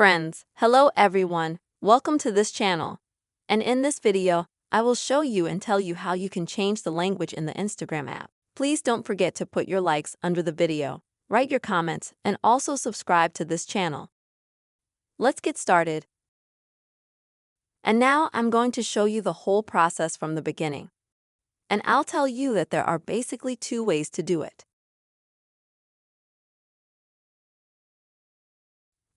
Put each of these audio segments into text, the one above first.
Friends, hello everyone, welcome to this channel. And in this video, I will show you and tell you how you can change the language in the Instagram app. Please don't forget to put your likes under the video, write your comments, and also subscribe to this channel. Let's get started. And now I'm going to show you the whole process from the beginning. And I'll tell you that there are basically two ways to do it.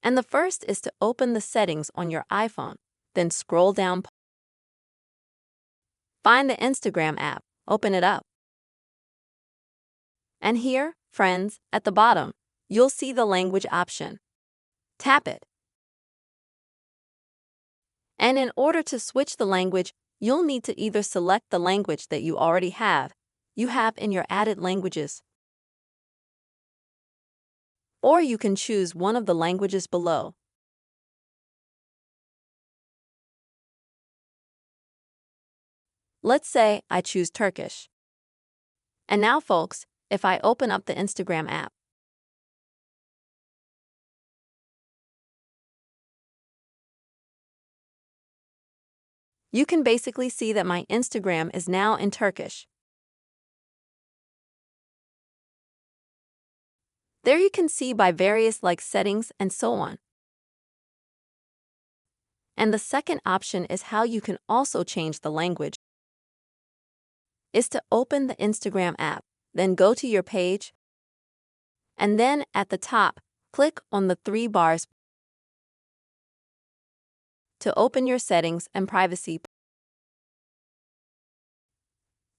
And the first is to open the settings on your iPhone, then scroll down. Find the Instagram app, open it up. And here, friends, at the bottom, you'll see the language option. Tap it. And in order to switch the language, you'll need to either select the language that you already have in your added languages, or you can choose one of the languages below. Let's say I choose Turkish. And now, folks, if I open up the Instagram app, you can basically see that my Instagram is now in Turkish. There you can see by various settings and so on. And the second option is how you can also change the language. Is to open the Instagram app, then go to your page, and then at the top, click on the three bars to open your settings and privacy.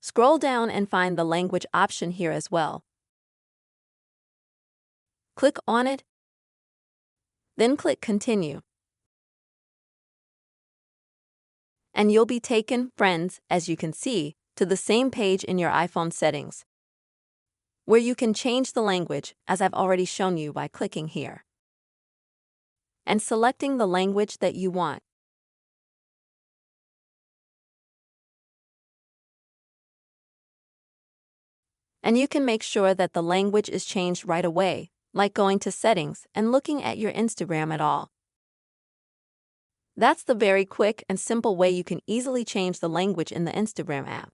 Scroll down and find the language option here as well. Click on it, then click Continue. And you'll be taken, friends, as you can see, to the same page in your iPhone settings, where you can change the language, as I've already shown you by clicking here and selecting the language that you want. And you can make sure that the language is changed right away, like going to settings and looking at your Instagram at all. That's the very quick and simple way you can easily change the language in the Instagram app.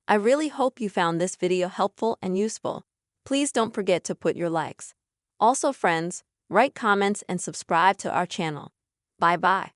I really hope you found this video helpful and useful. Please don't forget to put your likes. Also, friends, write comments and subscribe to our channel. Bye-bye.